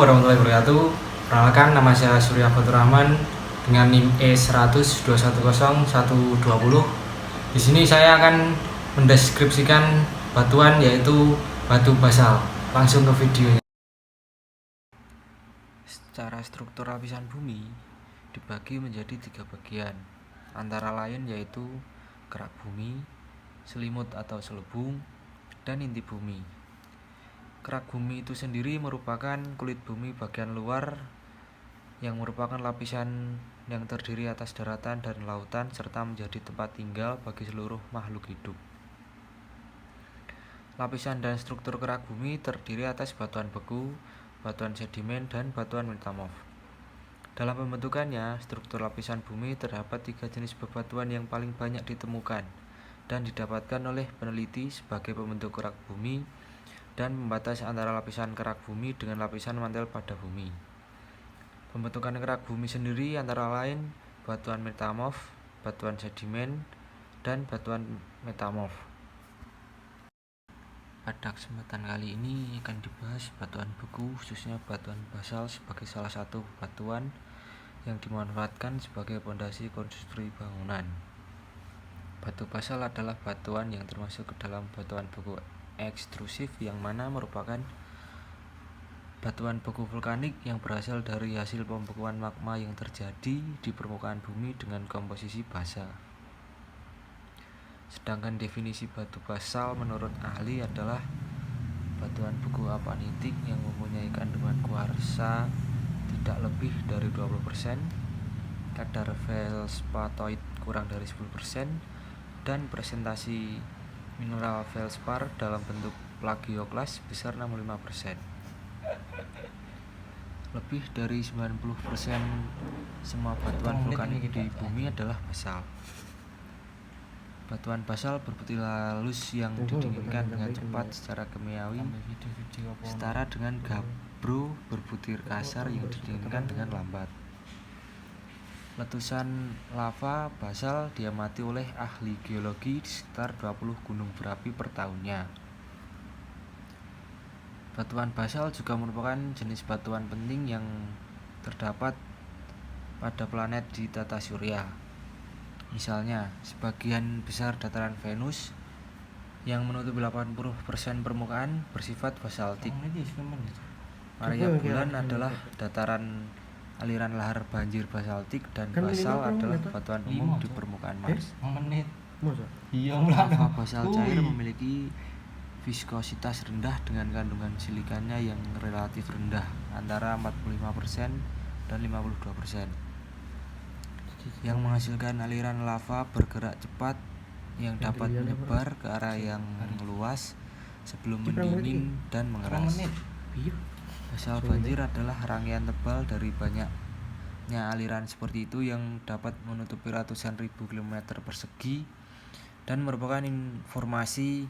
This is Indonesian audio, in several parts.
warahmatullahi wabarakatuh. Perkenalkan, nama saya Surya Fatur Rahman dengan NIM E100210120. Di sini saya akan mendeskripsikan batuan yaitu batu basal. Langsung ke videonya. Secara struktur lapisan bumi dibagi menjadi 3 bagian, antara lain yaitu kerak bumi, selimut atau selubung, dan inti bumi. Kerak bumi itu sendiri merupakan kulit bumi bagian luar yang merupakan lapisan yang terdiri atas daratan dan lautan serta menjadi tempat tinggal bagi seluruh makhluk hidup. Lapisan dan struktur kerak bumi terdiri atas batuan beku, batuan sedimen, dan batuan metamorf. Dalam pembentukannya, struktur lapisan bumi terdapat 3 jenis bebatuan yang paling banyak ditemukan dan didapatkan oleh peneliti sebagai pembentuk kerak bumi dan pembatas antara lapisan kerak bumi dengan lapisan mantel pada bumi. Pembentukan kerak bumi sendiri antara lain batuan metamorf, batuan sedimen, dan batuan metamorf. Pada kesempatan kali ini akan dibahas batuan beku, khususnya batuan basal sebagai salah satu batuan yang dimanfaatkan sebagai pondasi konstruksi bangunan. Batu basal adalah batuan yang termasuk ke dalam batuan beku ekstrusif yang mana merupakan batuan beku vulkanik yang berasal dari hasil pembekuan magma yang terjadi di permukaan bumi dengan komposisi basa. Sedangkan definisi batu basal menurut ahli adalah batuan beku apanitik yang mempunyai kandungan kuarsa tidak lebih dari 20%, kadar feldspatoid kurang dari 10%, dan presentasi mineral feldspar dalam bentuk plagioklas sebesar 65%. Lebih dari 90% semua batuan vulkanik di bumi adalah basal. Batuan basal berputih halus yang didinginkan dengan cepat secara kimiawi setara dengan gabbro berbutir kasar yang didinginkan dengan lambat. Letusan lava basal diamati oleh ahli geologi di sekitar 20 gunung berapi per tahunnya. Batuan basal juga merupakan jenis batuan penting yang terdapat pada planet di tata surya. Misalnya, sebagian besar dataran Venus yang menutupi 80% permukaan bersifat basaltik. Area bulan adalah dataran aliran lahar banjir basaltik, dan basal adalah batuan umum di permukaan Mars. Lava basal cair memiliki viskositas rendah dengan kandungan silikanya yang relatif rendah, antara 45% dan 52%, yang menghasilkan aliran lava bergerak cepat yang dapat menyebar ke arah yang luas sebelum mendingin dan mengeras. Basal banjir adalah rangkaian tebal dari banyaknya aliran seperti itu yang dapat menutupi ratusan ribu kilometer persegi dan merupakan informasi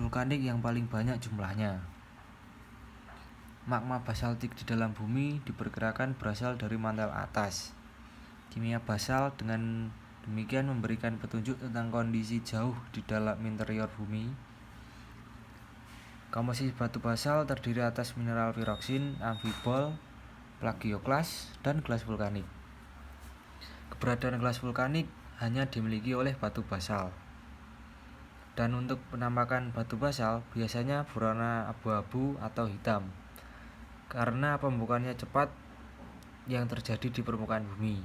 vulkanik yang paling banyak jumlahnya. Magma basaltik di dalam bumi diperkirakan berasal dari mantel atas. Kimia basal dengan demikian memberikan petunjuk tentang kondisi jauh di dalam interior bumi. Komposisi batu basal terdiri atas mineral piroksin, amfibol, plagioklas, dan gelas vulkanik. Keberadaan gelas vulkanik hanya dimiliki oleh batu basal. Dan untuk penampakan batu basal biasanya berwarna abu-abu atau hitam karena pembukaannya cepat yang terjadi di permukaan bumi.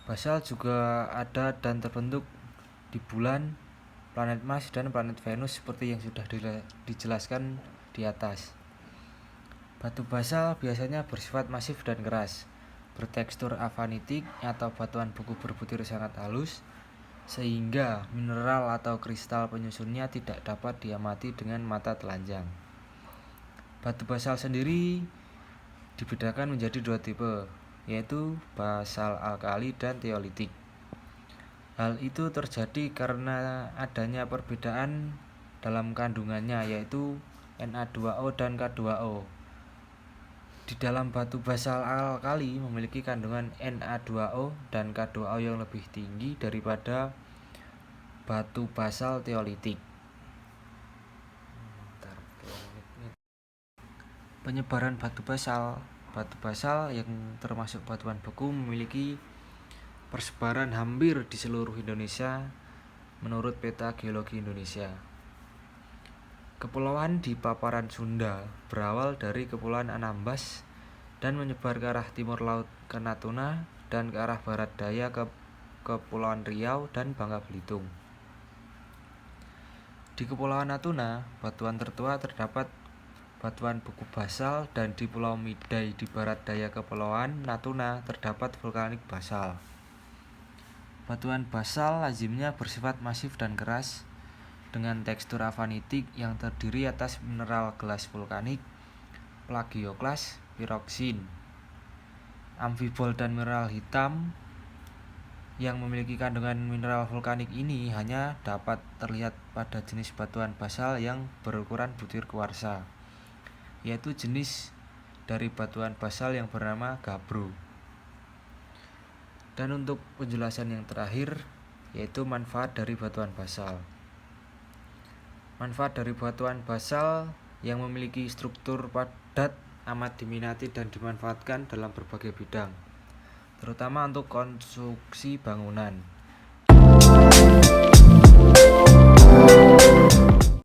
Basal juga ada dan terbentuk di bulan, planet Mars, dan planet Venus seperti yang sudah dijelaskan di atas. Batu basal biasanya bersifat masif dan keras, bertekstur avanitik atau batuan beku berbutir sangat halus, sehingga mineral atau kristal penyusunnya tidak dapat diamati dengan mata telanjang. Batu basal sendiri dibedakan menjadi 2 tipe, yaitu basal alkali dan teolitik. Hal itu terjadi karena adanya perbedaan dalam kandungannya, yaitu Na2O dan K2O. Di dalam batu basal alkali memiliki kandungan Na2O dan K2O yang lebih tinggi daripada batu basal teolitik. Penyebaran batu basal. Batu basal yang termasuk batuan beku memiliki persebaran hampir di seluruh Indonesia menurut peta geologi Indonesia. Kepulauan di paparan Sunda berawal dari Kepulauan Anambas dan menyebar ke arah timur laut ke Natuna dan ke arah barat daya ke Kepulauan Riau dan Bangka Belitung. Di Kepulauan Natuna, batuan tertua terdapat batuan beku basal, dan di Pulau Midai di barat daya Kepulauan Natuna terdapat vulkanik basal. Batuan basal lazimnya bersifat masif dan keras dengan tekstur avanitik yang terdiri atas mineral gelas vulkanik, plagioklas, piroksin, amfibol dan mineral hitam. Yang memiliki kandungan mineral vulkanik ini hanya dapat terlihat pada jenis batuan basal yang berukuran butir kuarsa, yaitu jenis dari batuan basal yang bernama gabbro. Dan untuk penjelasan yang terakhir, yaitu manfaat dari batuan basal. Manfaat dari batuan basal yang memiliki struktur padat amat diminati dan dimanfaatkan dalam berbagai bidang, terutama untuk konstruksi bangunan.